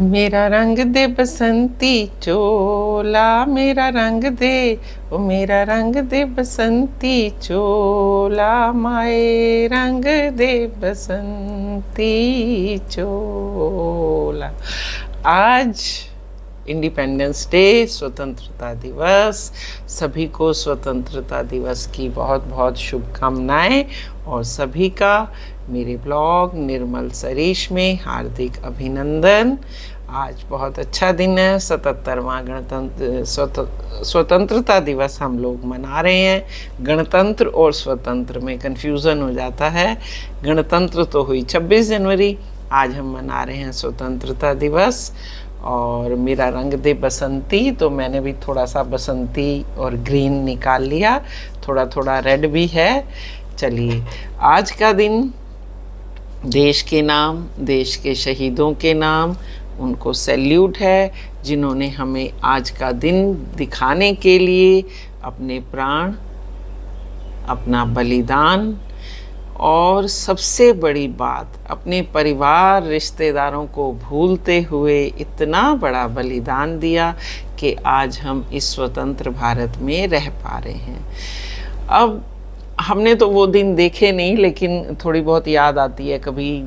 मेरा रंग दे बसंती चोला, मेरा रंग दे, ओ मेरा रंग दे बसंती चोला, माए रंग दे बसंती चोला। आज इंडिपेंडेंस डे, स्वतंत्रता दिवस। सभी को स्वतंत्रता दिवस की बहुत बहुत शुभकामनाएं और सभी का मेरे ब्लॉग निर्मल सरीश में हार्दिक अभिनंदन। आज बहुत अच्छा दिन है, 77वां स्वतंत्रता दिवस हम लोग मना रहे हैं। गणतंत्र और स्वतंत्र में कन्फ्यूज़न हो जाता है। गणतंत्र तो हुई 26 जनवरी, आज हम मना रहे हैं स्वतंत्रता दिवस। और मेरा रंग दे बसंती, तो मैंने भी थोड़ा सा बसंती और ग्रीन निकाल लिया, थोड़ा थोड़ा रेड भी है। चलिए, आज का दिन देश के नाम, देश के शहीदों के नाम उनको सैल्यूट है, जिन्होंने हमें आज का दिन दिखाने के लिए अपने प्राण, अपना बलिदान और सबसे बड़ी बात अपने परिवार रिश्तेदारों को भूलते हुए इतना बड़ा बलिदान दिया कि आज हम इस स्वतंत्र भारत में रह पा रहे हैं। अब हमने तो वो दिन देखे नहीं, लेकिन थोड़ी बहुत याद आती है। कभी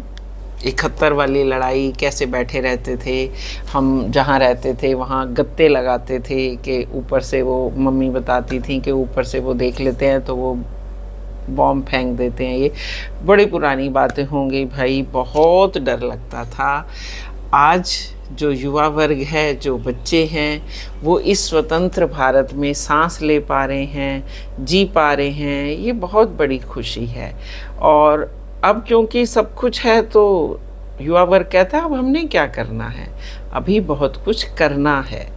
71 वाली लड़ाई कैसे बैठे रहते थे हम, जहाँ रहते थे वहाँ गत्ते लगाते थे कि ऊपर से, वो मम्मी बताती थी कि ऊपर से वो देख लेते हैं तो वो बॉम्ब फेंक देते हैं। ये बड़ी पुरानी बातें होंगी भाई, बहुत डर लगता था। आज जो युवा वर्ग है, जो बच्चे हैं, वो इस स्वतंत्र भारत में सांस ले पा रहे हैं, जी पा रहे हैं, ये बहुत बड़ी खुशी है। और अब क्योंकि सब कुछ है तो युवा वर्ग कहता है अब हमने क्या करना है, अभी बहुत कुछ करना है,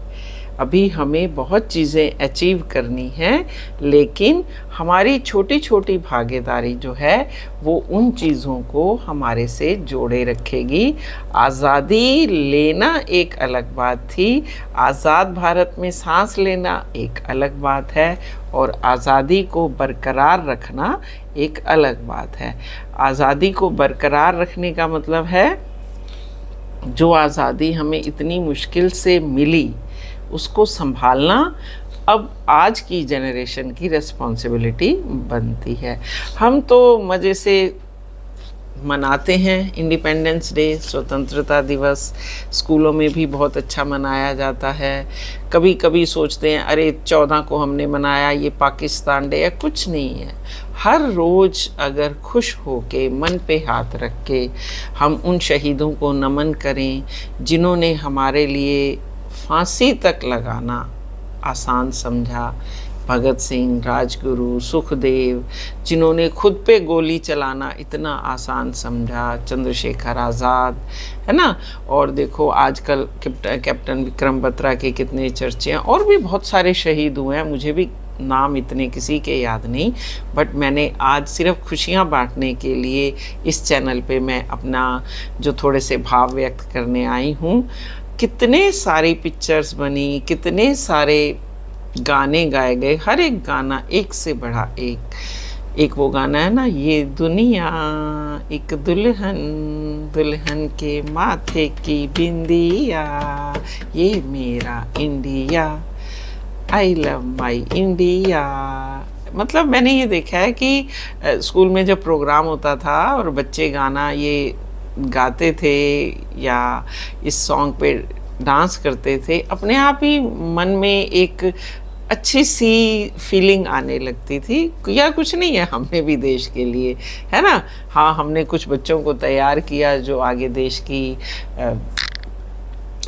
अभी हमें बहुत चीज़ें अचीव करनी हैं, लेकिन हमारी छोटी छोटी भागीदारी जो है वो उन चीज़ों को हमारे से जोड़े रखेगी। आज़ादी लेना एक अलग बात थी, आज़ाद भारत में सांस लेना एक अलग बात है, और आज़ादी को बरकरार रखना एक अलग बात है। आज़ादी को बरकरार रखने का मतलब है जो आज़ादी हमें इतनी मुश्किल से मिली उसको संभालना अब आज की जनरेशन की रिस्पॉन्सिबिलिटी बनती है। हम तो मज़े से मनाते हैं इंडिपेंडेंस डे, स्वतंत्रता दिवस, स्कूलों में भी बहुत अच्छा मनाया जाता है। कभी कभी सोचते हैं अरे 14 को हमने मनाया, ये पाकिस्तान डे है। कुछ नहीं है। हर रोज़ अगर खुश हो के, मन पे हाथ रख के हम उन शहीदों को नमन करें जिन्होंने हमारे लिए फांसी तक लगाना आसान समझा। भगत सिंह, राजगुरु, सुखदेव, जिन्होंने खुद पे गोली चलाना इतना आसान समझा, चंद्रशेखर आज़ाद, है ना। और देखो आजकल कैप्टन विक्रम बत्रा के कितने चर्चे हैं, और भी बहुत सारे शहीद हुए हैं, मुझे भी नाम इतने किसी के याद नहीं। बट मैंने आज सिर्फ खुशियाँ बांटने के लिए इस चैनल पे मैं अपना जो थोड़े से भाव व्यक्त करने आई हूँ। कितने सारी पिक्चर्स बनी, कितने सारे गाने गाए गए, हर एक गाना एक से बढ़ा एक वो गाना है ना, ये दुनिया एक दुल्हन, दुल्हन के माथे की बिंदिया, ये मेरा India, I love my India. मतलब मैंने ये देखा है कि स्कूल में जब प्रोग्राम होता था और बच्चे गाना ये गाते थे या इस सॉन्ग पे डांस करते थे, अपने आप ही मन में एक अच्छी सी फीलिंग आने लगती थी। या कुछ नहीं है, हमने भी देश के लिए, है ना। हाँ, हमने कुछ बच्चों को तैयार किया जो आगे देश की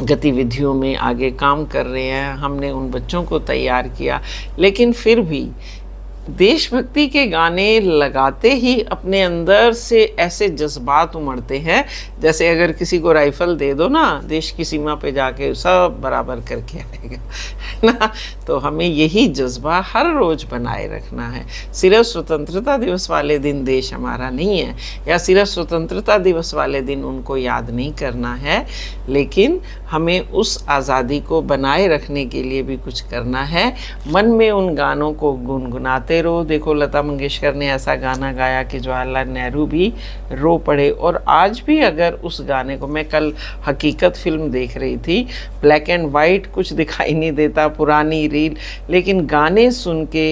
गतिविधियों में आगे काम कर रहे हैं, हमने उन बच्चों को तैयार किया। लेकिन फिर भी देशभक्ति के गाने लगाते ही अपने अंदर से ऐसे जज्बात उमड़ते हैं, जैसे अगर किसी को राइफल दे दो ना, देश की सीमा पे जाके सब बराबर करके आएगा, है ना। तो हमें यही जज्बा हर रोज़ बनाए रखना है। सिर्फ स्वतंत्रता दिवस वाले दिन देश हमारा नहीं है, या सिर्फ स्वतंत्रता दिवस वाले दिन उनको याद नहीं करना है, लेकिन हमें उस आज़ादी को बनाए रखने के लिए भी कुछ करना है। मन में उन गानों को गुनगुनाते रोते रहो। देखो लता मंगेशकर ने ऐसा गाना गाया कि जवाहरलाल नेहरू भी रो पड़े। और आज भी अगर उस गाने को, मैं कल हकीकत फिल्म देख रही थी, ब्लैक एंड वाइट कुछ दिखाई नहीं देता, पुरानी रील, लेकिन गाने सुन के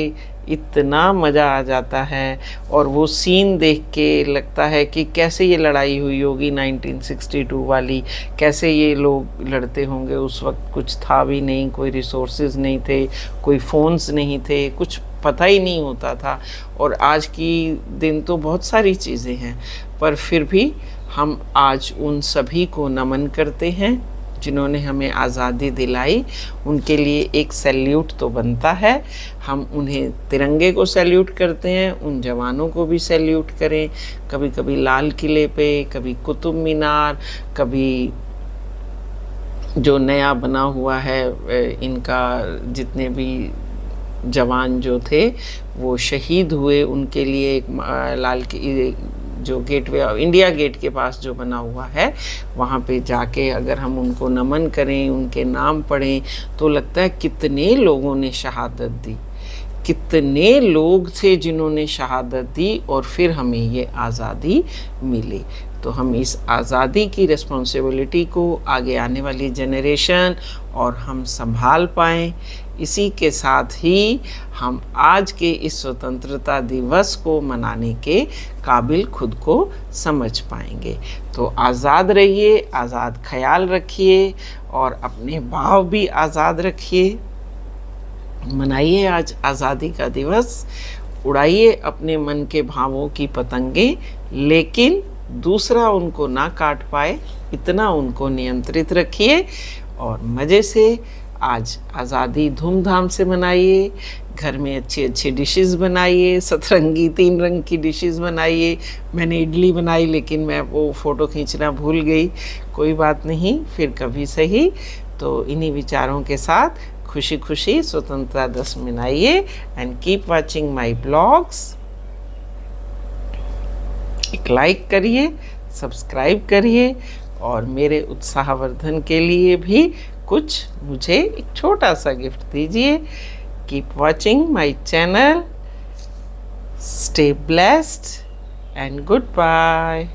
इतना मज़ा आ जाता है। और वो सीन देख के लगता है कि कैसे ये लड़ाई हुई होगी 1962 वाली, कैसे ये लोग लड़ते होंगे। उस वक्त कुछ था भी नहीं, कोई रिसोर्सेज नहीं थे, कोई फ़ोन्स नहीं थे, कुछ पता ही नहीं होता था। और आज की दिन तो बहुत सारी चीज़ें हैं, पर फिर भी हम आज उन सभी को नमन करते हैं जिन्होंने हमें आज़ादी दिलाई। उनके लिए एक सैल्यूट तो बनता है। हम उन्हें तिरंगे को सैल्यूट करते हैं, उन जवानों को भी सैल्यूट करें। कभी कभी लाल किले पे, कभी कुतुब मीनार, कभी जो नया बना हुआ है, इनका जितने भी जवान जो थे वो शहीद हुए, उनके लिए एक लाल की जो गेटवे ऑफ इंडिया गेट के पास जो बना हुआ है, वहाँ पे जाके अगर हम उनको नमन करें, उनके नाम पढ़ें, तो लगता है कितने लोगों ने शहादत दी, कितने लोग थे जिन्होंने शहादत दी और फिर हमें ये आज़ादी मिली। तो हम इस आज़ादी की रिस्पॉन्सिबिलिटी को आगे आने वाली जनरेशन और हम संभाल पाएँ। इसी के साथ ही हम आज के इस स्वतंत्रता दिवस को मनाने के काबिल खुद को समझ पाएंगे। तो आज़ाद रहिए, आज़ाद ख्याल रखिए और अपने भाव भी आज़ाद रखिए। मनाइए आज आज़ादी का दिवस, उड़ाइए अपने मन के भावों की पतंगे, लेकिन दूसरा उनको ना काट पाए इतना उनको नियंत्रित रखिए और मज़े से आज आज़ादी धूमधाम से मनाइए। घर में अच्छी अच्छी डिशेस बनाइए, सतरंगी 3 रंग की डिशेस बनाइए। मैंने इडली बनाई लेकिन मैं वो फ़ोटो खींचना भूल गई, कोई बात नहीं, फिर कभी सही। तो इन्हीं विचारों के साथ खुशी खुशी स्वतंत्रता दिवस मनाइए and keep watching my blogs. एक लाइक करिए, सब्सक्राइब करिए और मेरे उत्साहवर्धन के लिए भी कुछ मुझे एक छोटा सा गिफ्ट दीजिए। Keep watching my channel, stay blessed and good bye.